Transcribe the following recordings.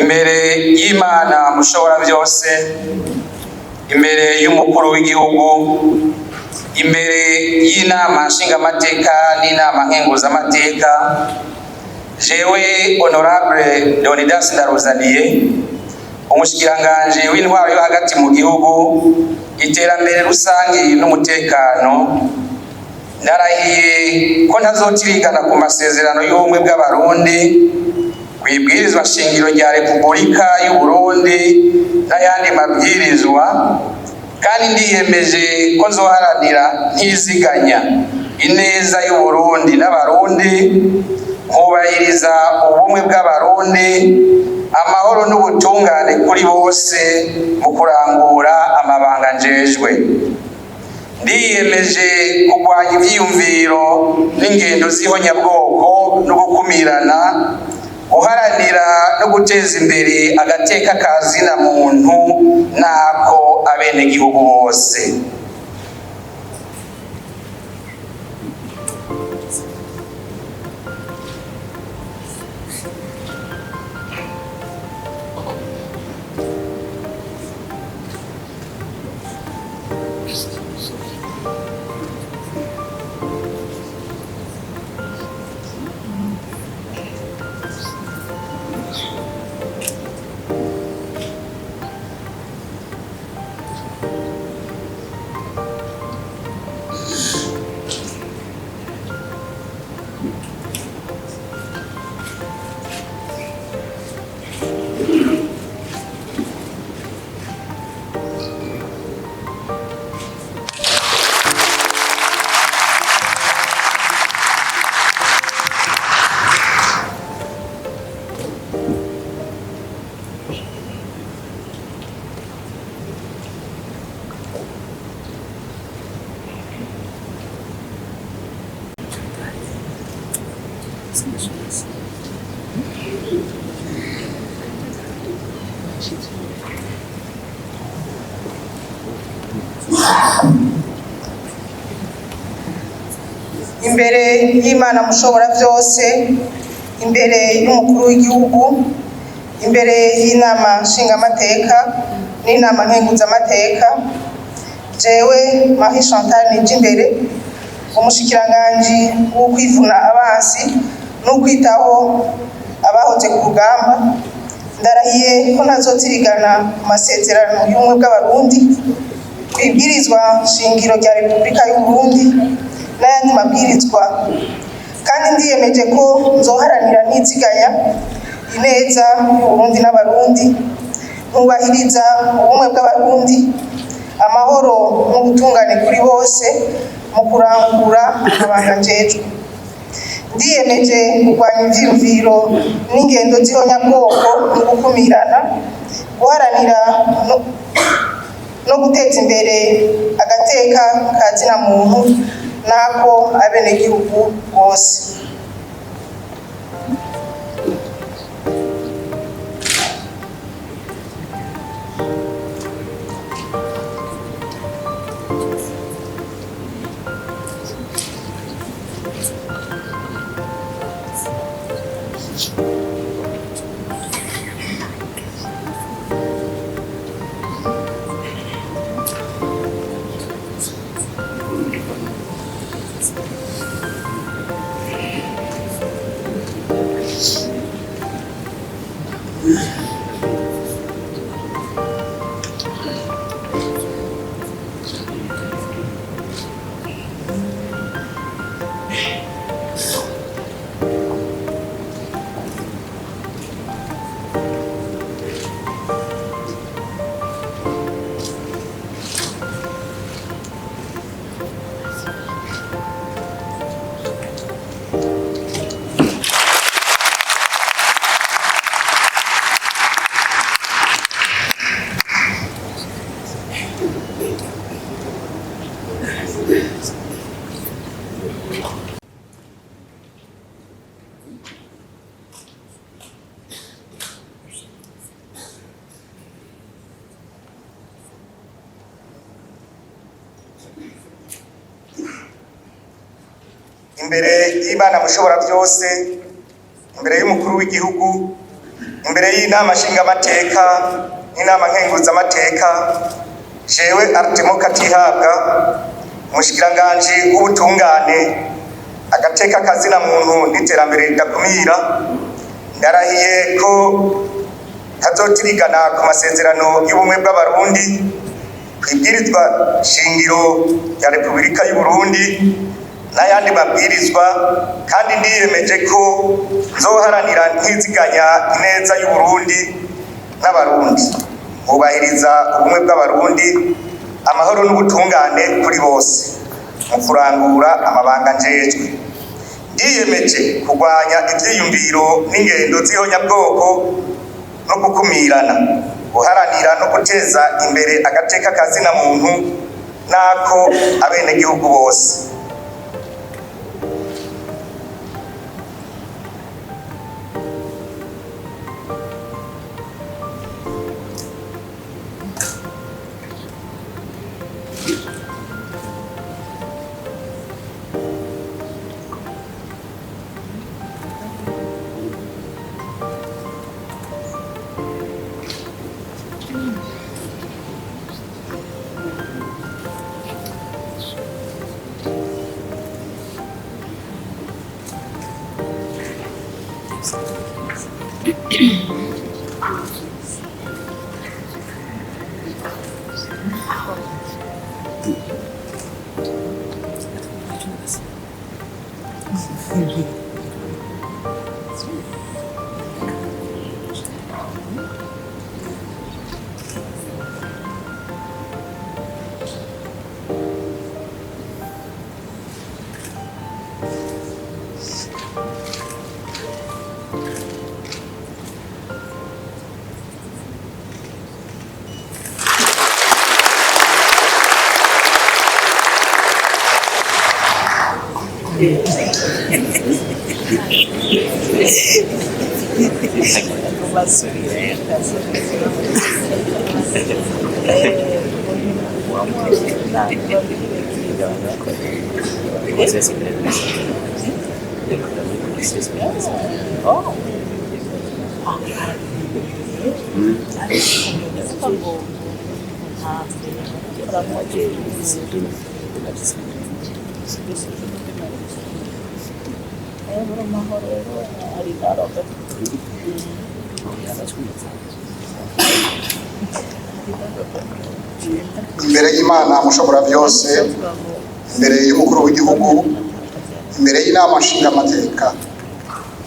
imbere y'Imana mushobora byose, imbere y'umukuru w'igihugu, imbere y'inama nshingamateka n'inama nkenguzamateka, jewe honorable Leonidas Ndaruzaniye, umushikiranganje w'intwaro yo hagati mu gihugu, iterambere rusangi n'umutekano, ndarahiye ko ntazotirigana ku masezerano y'ubumwe bw'abarundi, kwibwirizwa shingiro rya Repubulika y'u Burundi n'ayandi mabwirizwa, kandi ndiyemeje ko nzoharanira ntiziganya ineza y'u Burundi n'abarundi, nkubahiriza ubumwe bw'abarundi, amahoro n'ubutungane kuri bose mu kurangura amabanga njejwe. Ndiyemeje kurwanya ivyiyumviro n'ingendo z'ihonyabwoko no gukumirana, guharanira no guteza imbere agateka ka zina muntu n'ako abenegihugu bose. Imbere y'Imana mushobora byose, imbere y'umukuru w'igihugu, imbere y'inama nshingamateka n'inama nkenguzamateka, jewe Marie Chantal Nijimbere, umushikiranganji wo kwivuna abansi no kwitaho abahoze ku rugamba, ndarahiye ko ntazotirigana ku masezerano y'ubumwe bw'abarundi, kwibwirizwa shingiro rya Repubulika y'u Burundi n'ayandi mabwirizwa, kandi ndiyemeje ko nzoharanira ntiziganya ineza y'Uburundi n'abarundi, nkubahiriza ubumwe bw'abarundi, amahoro n'ubutungane kuri bose mu kurangura amabanga njejwe. ndiyemeje kurwanya ivyiyumviro n'ingendo z'ihonyabwoko mu gukumirana, guharanira no guteza imbere agateka ka zina muntu n'ako abenegihugu bose. imbere y'Imana mushobora byose, imbere y'umukuru w'igihugu, imbere y'inama nshingamateka n'inama nkenguzamateka, jewe Artemo Katihabwa, umushikiranganji w'ubutungane, agateka kazina muntu n'iterambere ridakumira, ndarahiye ko ntazotirigana ku masezerano y'ubumwe bw'abarundi, kwibwirizwa shingiro ya Repubulika y'u Burundi n'ayandi mabwirizwa, kandi ndiyemeje ko nzoharanira ntiziganya ineza y'u Burundi n'abarundi, ubahiriza ubumwe bw'abarundi, amahoro n'ubutungane kuri bose mu kurangura amabanga njejwe. Ndiyemeje kurwanya ivyiyumviro n'ingendo z'ihonyabwoko no gukumirana, guharanira no guteza imbere agateka kazina muntu n'ako abenegihugu bose. imbere y'Imana mushobora byose, imbere y'umukuru w'igihugu, imbere y'inama nshingamateka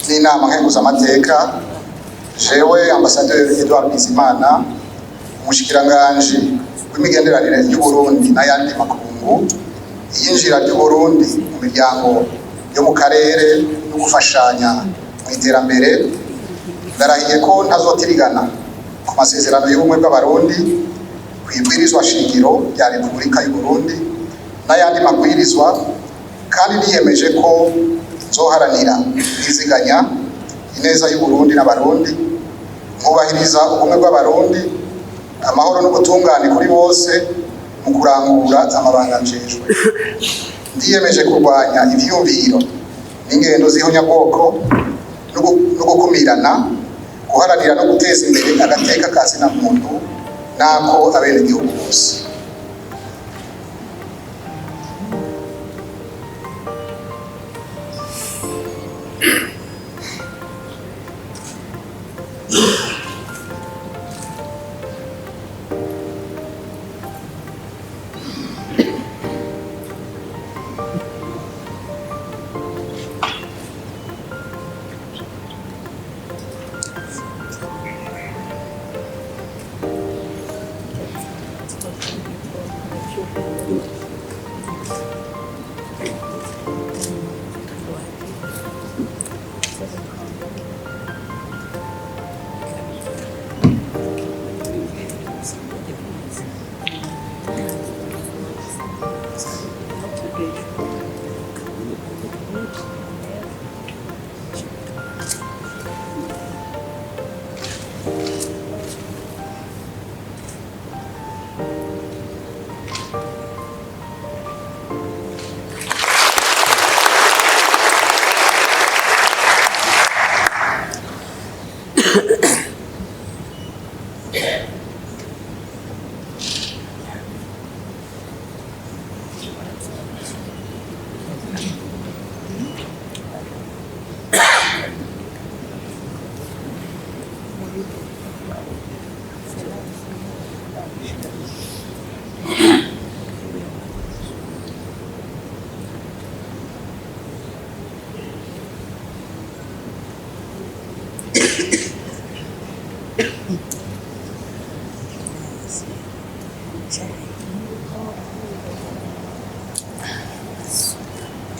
n'inama nkenguzamateka, jewe Ambasaderi Edouard Bizimana, umushikiranganji w'imigenderanire y'u Burundi n'ayandi makungu, iyinjira ry'u Burundi mu miryango yo mu karere no gufashanya mu iterambere. Ndarahiye ko ntazotirigana ku masezerano y'ubumwe bw'abarundi, ku ibwirizwa shingiro rya Repubulika y'u Burundi n'ayandi mabwirizwa, kandi niyemeje ko nzoharanira kwiziganya ineza y'u Burundi n'abarundi, nkubahiriza ubumwe bw'abarundi, amahoro n'ubutungane kuri bose mu kurangura amabanga njejwe. Ndiyemeje kurwanya ivyumviro n'ingendo z'ihonyabwoko no gukumirana, guharanira no guteza imbere agateka ka zina muntu nako abenegihugu bose.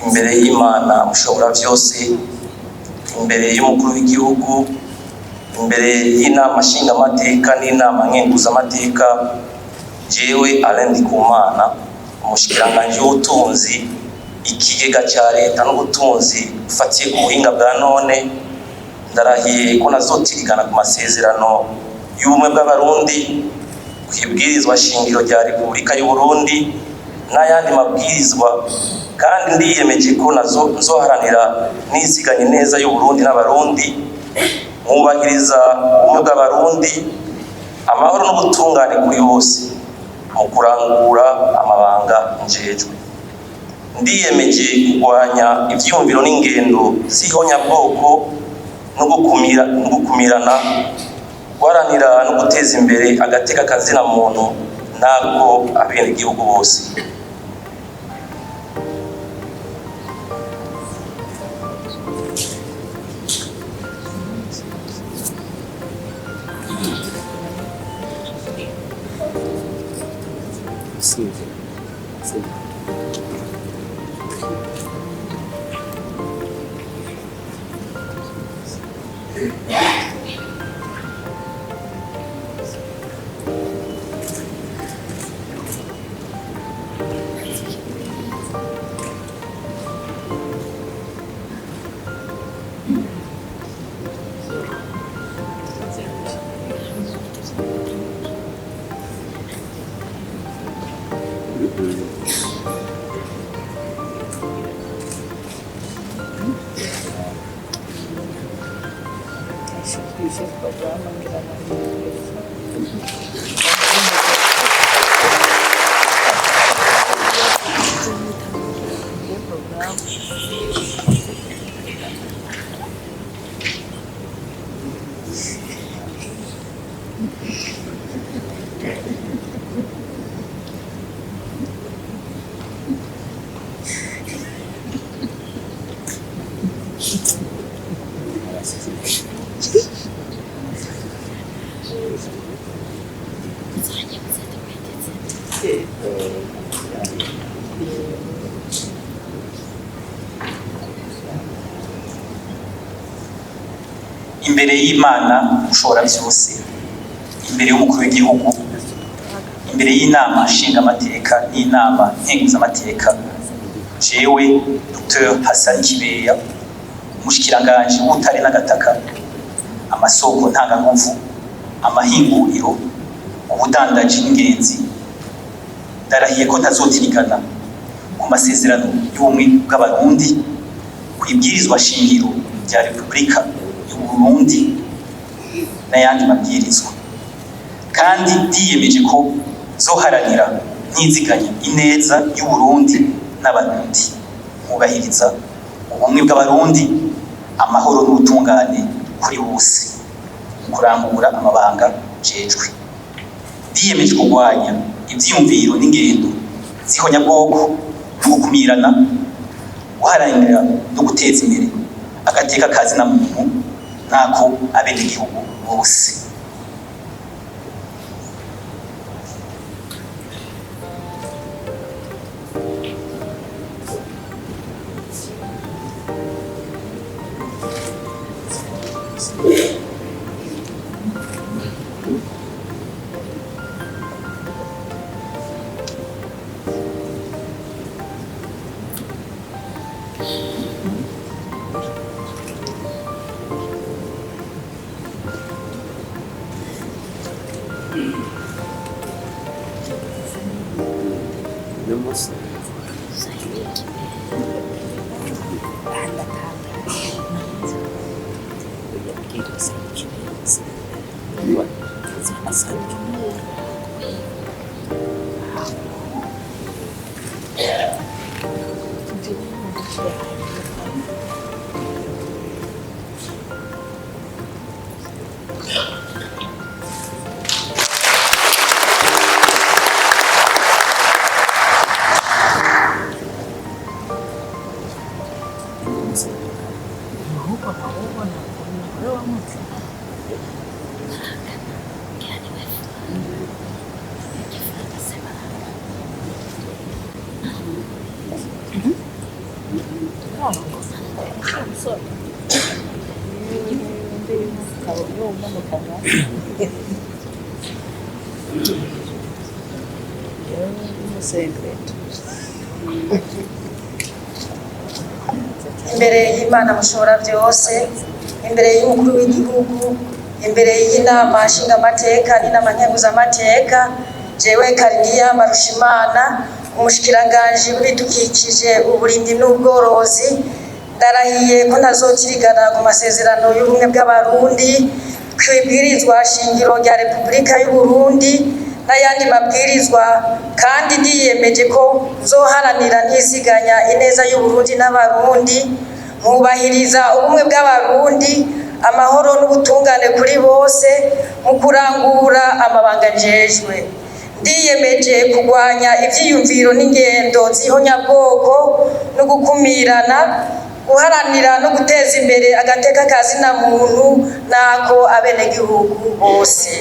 Imbere y'Imana mushobora byose, imbere y'umukuru w'igihugu, imbere y'inama nshingamateka n'inama nkenguzamateka, jewe Alain Ndikumana, umushikiranganji w'ubutunzi, ikigega cya leta n'ubutunzi bufatiye ku buhinga bwa none, ndarahiye ko nazotirigana ku masezerano y'ubumwe bw'abarundi, ku ibwirizwa shingiro rya Repubulika y'u Burundi n'ayandi mabwirizwa, kandi ndiyemeje ko nzoharanira niziganye neza y'u Burundi n'abarundi, mwubahiriza ubumwe bw'abarundi, amahoro n'ubutungane kuri bose mu kurangura amabanga njejwe. Ndiyemeje kurwanya ivyumviro n'ingendo z'ihonyabwoko no gukumirana, guharanira no guteza imbere agateka kazina muntu nako abenegihugu bose. imbere y'Imana ushobora byose, imbere y'umukuru w'igihugu, imbere y'inama nshingamateka n'inama nkenguzamateka, jewe Dr Hassan Kibeya, umushikiranganji w'ubutare n'agataka, amasoko ntanganguvu, amahinguriro, ubudandaji n'ingenzi, ndarahiye ko ntazotirigana ku masezerano y'ubumwe bw'abarundi, kwibwirizwa shingiro rya Repubulika y'u Burundi n'ayandi mabwirizwa, kandi ndiyemeje ko zoharanira ntiziganya ineza y'u Burundi n'abarundi, nkubahiriza ubumwe bw'abarundi, amahoro n'ubutungane kuri bose, kurangura amabanga jejwe. Ndiyemeje kurwanya ivyiyumviro n'ingendo zihonyabwoko no gukumirana, guharanira no guteza imbere agateka kazina muntu nako abenegihugu bose. Imbere y'Imana mushobora byose, imbere y'umukuru w'igihugu, imbere y'inama nshingamateka n'inama nkenguzamateka, jewe Kariniya Mbarushimana, umushikiranganji w'ibidukikije, uburimyi n'ubworozi, ndarahiye ko ntazotirigana ku masezerano y'ubumwe bw'abarundi, kwibwirizwa shingiro rya Repubulika y'u Burundi n'ayandi mabwirizwa, kandi ndiyemeje ko nzoharanira ntiziganya ineza y'u Burundi n'abarundi, nkubahiriza ubumwe bw'abarundi, amahoro n'ubutungane kuri bose, mu kurangura amabanga njejwe. Ndiyemeje kurwanya ivyiyumviro n'ingendo zihonyabwoko no gukumirana, guharanira no guteza imbere agateka kazina muntu nako abenegihugu bose.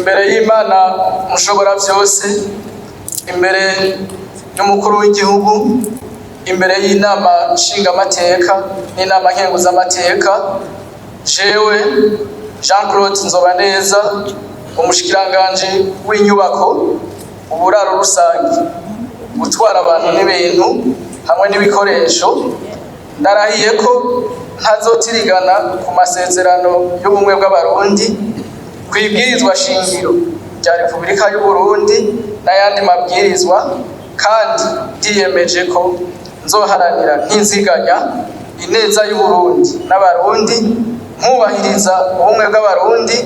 imbere y'Imana mushobora byose, imbere y'umukuru w'igihugu, imbere y'inama nshingamateka n'inama nkenguzamateka, jewe Jean Claude Nzobaneza, umushikiranganji w'inyubako, uburaro rusange, gutwara abantu n'ibintu hamwe n'ibikoresho, ndarahiye ko ntazotirigana ku masezerano y'ubumwe bw'abarundi, kwibwirizwa shingiro rya Repubulika y'u Burundi n'ayandi mabwirizwa, kandi ndiyemeje ko nzoharanira nk'inziganya ineza y'u Burundi n'abarundi, nkubahiriza ubumwe bw'abarundi,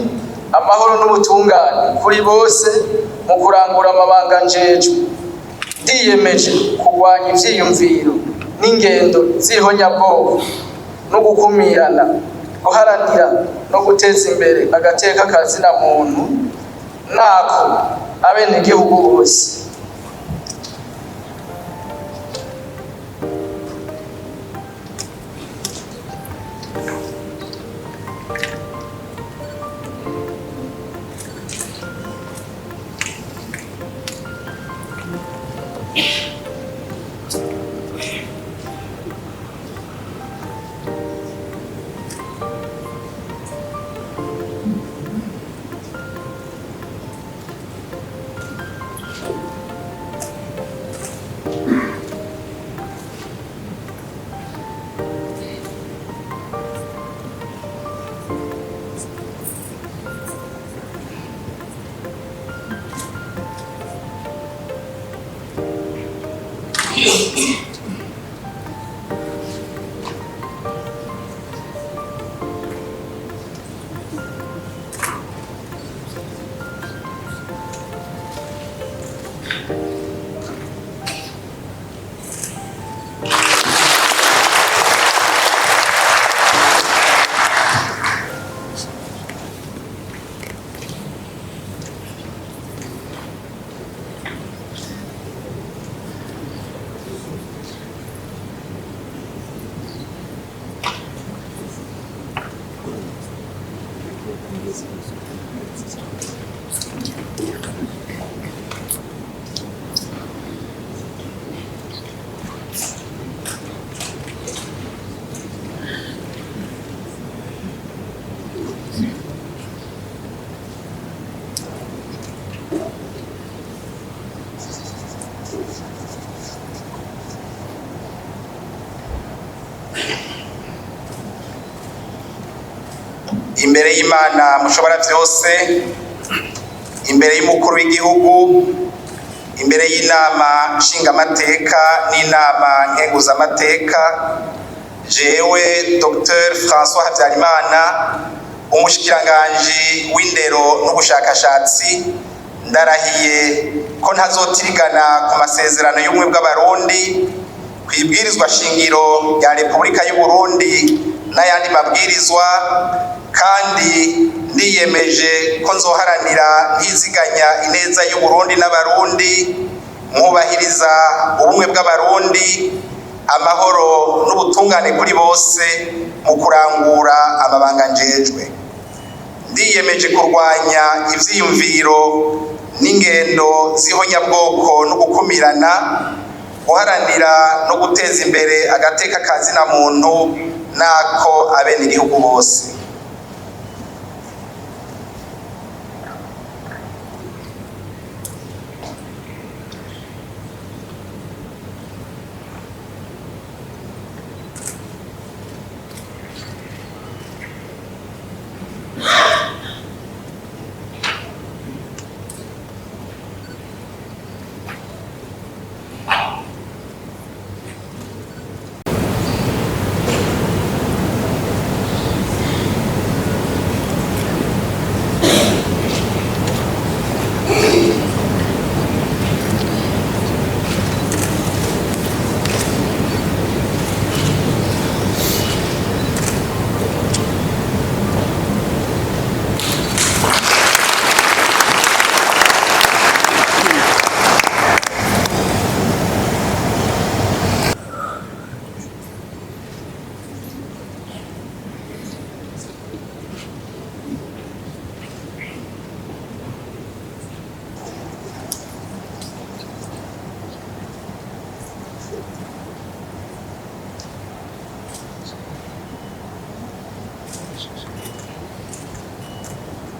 amahoro n'ubutungane kuri bose mu kurangura amabanga njejwe. Ndiyemeje kurwanya ivyiyumviro n'ingendo z'ihonyabwoko no gukumirana, guharanira no guteza imbere agateka kazina muntu nako abenegihugu bose. Imbere y'Imana mushobora byose, imbere y'umukuru w'igihugu, imbere y'inama nshingamateka n'inama nkenguzamateka, jewe Dr François Habyarimana, umushikiranganji w'indero n'ubushakashatsi, ndarahiye ko ntazotirigana ku masezerano y'ubumwe bw'abarundi, kwibwirizwa shingiro rya Repubulika y'u Burundi n'ayandi mabwirizwa, kandi ndiyemeje ko nzoharanira ntiziganya ineza y'u Burundi n'abarundi, mwubahiriza ubumwe bw'abarundi, amahoro n'ubutungane kuri bose mu kurangura amabanga njejwe. Ndiyemeje kurwanya ivyiyumviro n'ingendo z'ihonyabwoko no gukumirana, guharanira no guteza imbere agateka kazina muntu nako abenegihugu bose.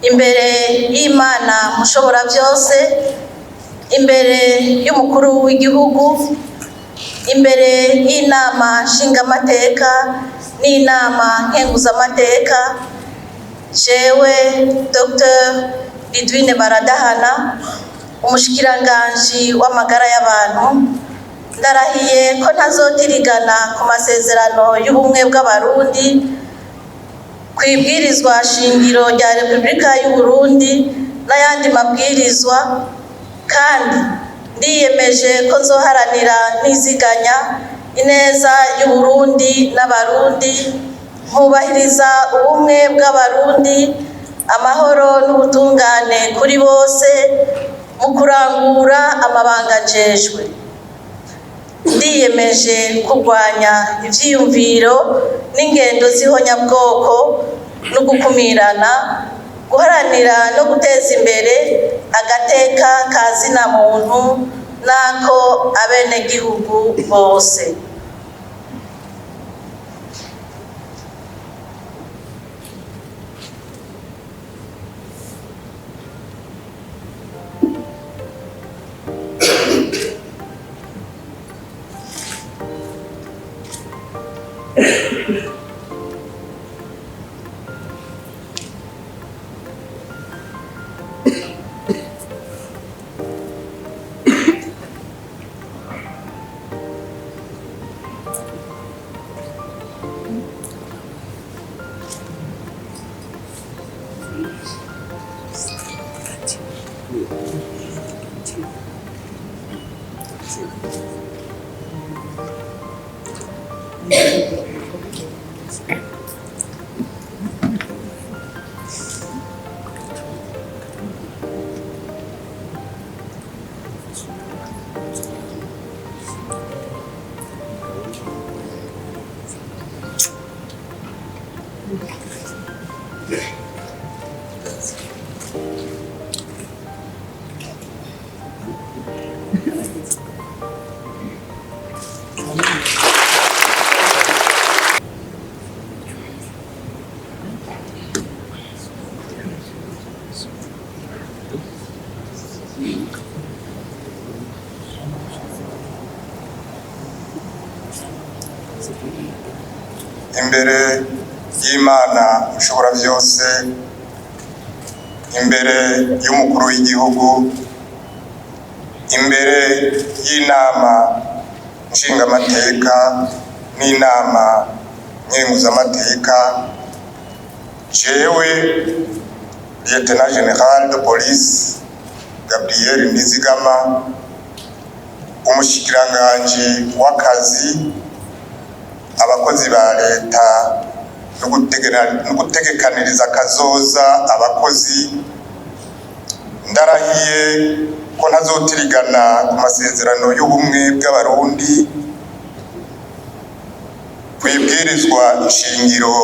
imbere y'Imana mushobora byose, imbere y'umukuru w'igihugu, imbere y'inama nshingamateka n'inama nkenguzamateka, jewe Dr. Ridwine Baradahana, umushikiranganji w'amagara y'abantu, ndarahiye ko ntazotirigana ku masezerano y'ubumwe bw'abarundi, ku ibwirizwa shingiro rya Repubulika y'u Burundi n'ayandi mabwirizwa, kandi ndiyemeje ko nzoharanira niziganya ineza y'u Burundi n'abarundi, nkubahiriza ubumwe bw'abarundi, amahoro n'ubutungane kuri bose mu kurangura amabanga njejwe. Ndiyemeje kurwanya ivyiyumviro n'ingendo z'ihonyabwoko no gukumirana, guharanira no guteza imbere agateka ka zina muntu n'ako abenegihugu bose. Imbere y'Imana ushobora byose, imbere y'umukuru w'igihugu, imbere y'inama nshingamateka n'inama nkenguzamateka, jewe Lieutenant General de Police Gabriel Nizigama, umushikiranganji w'akazi, abakozi ba leta no gutegekaniriza akazoza abakozi, ndarahiye ko ntazotirigana ku masezerano y'ubumwe bw'abarundi, ku ibwirizwa shingiro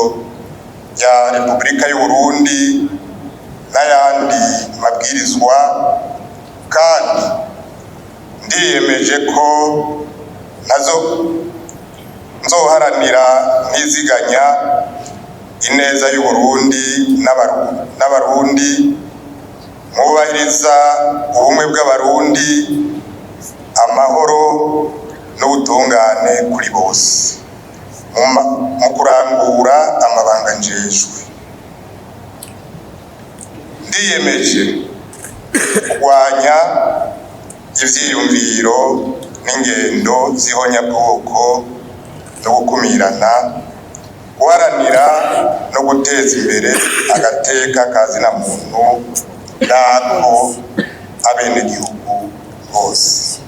rya Repubulika y'u Burundi n'ayandi mabwirizwa, kandi ndiyemeje ko nzoharanira niziganya ineza y'u Burundi n'abarundi, mwubahiriza ubumwe bw'abarundi, amahoro n'ubutungane kuri bose mu kurangura amabanga njejwe. Ndiyemeje kurwanya ivyiyumviro n'ingendo z'ihonyabwoko no gukumirana, guharanira no guteza imbere agateka ka zina muntu n'ako abenegihugu bose.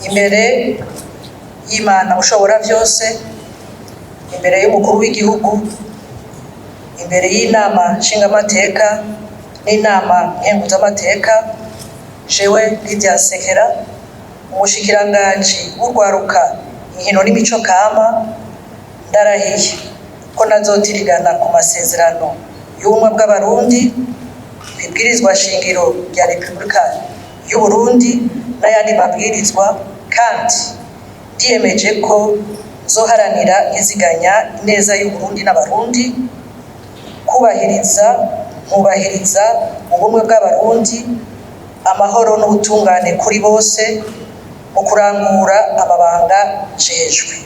imbere y'Imana ushobora byose, imbere y'umukuru w'igihugu, imbere y'inama nshingamateka n'inama nkenguzamateka, jewe Lydia Nsekera, umushikiranganji w'urwaruka, inkino n'imico kama, ndarahiye ko nazotirigana ku masezerano y'ubumwe bw'abarundi, ibwirizwa shingiro rya Repubulika y'u Burundi n'ayandi mabwirizwa, kandi ndiyemeje ko nzoharanira iziganya ineza y'u Burundi n'abarundi, kubahiriza ubumwe bw'abarundi, amahoro n'ubutungane kuri bose mu kurangura amabanga njejwe.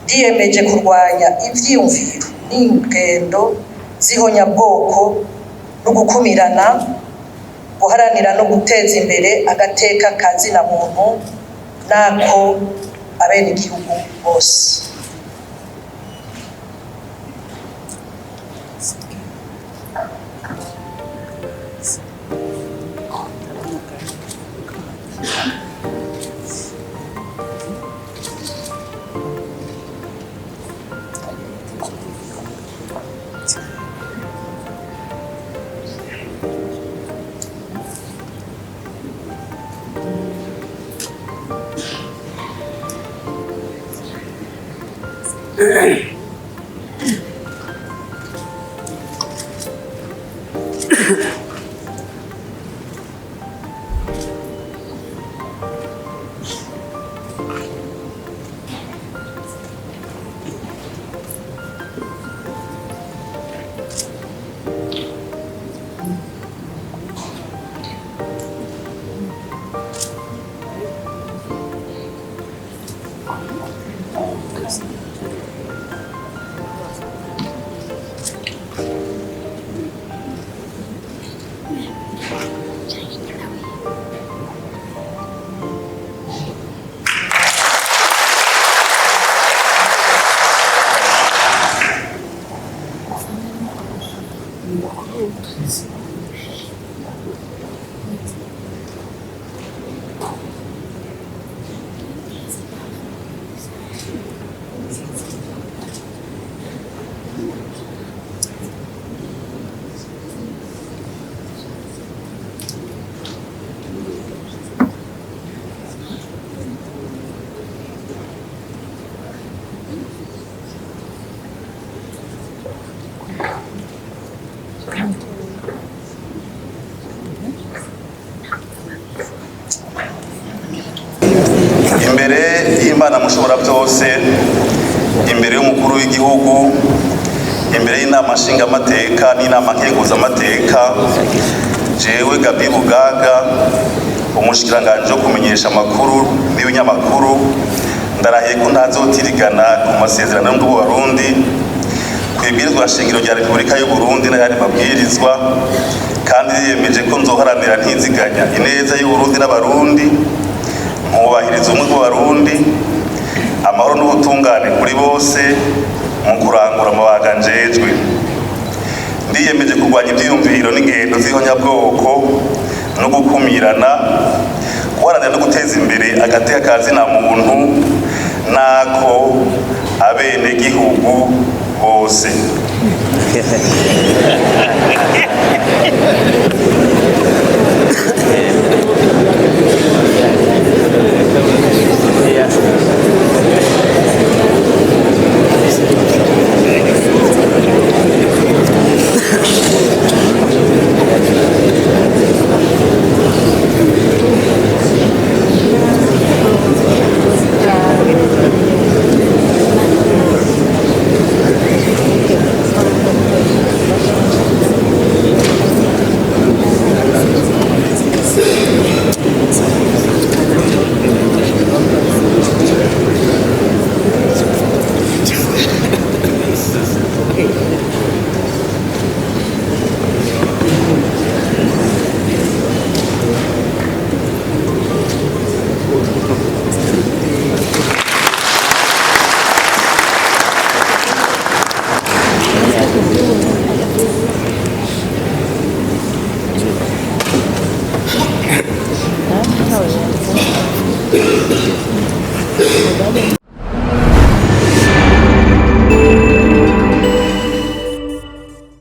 Ndiyemeje kurwanya ivyiyumviro n'ingendo z'ihonyabwoko no gukumirana, guharanira no guteza imbere agateka ka zina muntu nako abenegihugu bose. imbere y'Imana mushobora byose, imbere y'umukuru w'igihugu, imbere y'inama nshingamateka n'inama nkenguzamateka, jewe Gaby Bugaga, umushikiranganji wo kumenyesha amakuru n'ibinyamakuru, ndarahiye ko ntazotirigana ku masezerano y'ubumwe bw'abarundi, kwibwirizwa shingiro rya Repubulika y'u Burundi n'ayandi mabwirizwa, kandi yiyemeje ko nzoharanira ntiziganya ineza y'u Burundi n'abarundi, nkubahiriza ubumwe bw'abarundi, amahoro n'ubutungane kuri bose mu kurangura amabanga njejwe. Ndiyemeje kurwanya ivyiyumviro n'ingendo z'ihonyabwoko no gukumirana, guharanira no guteza imbere agateka ka zina muntu nako abenegihugu bose.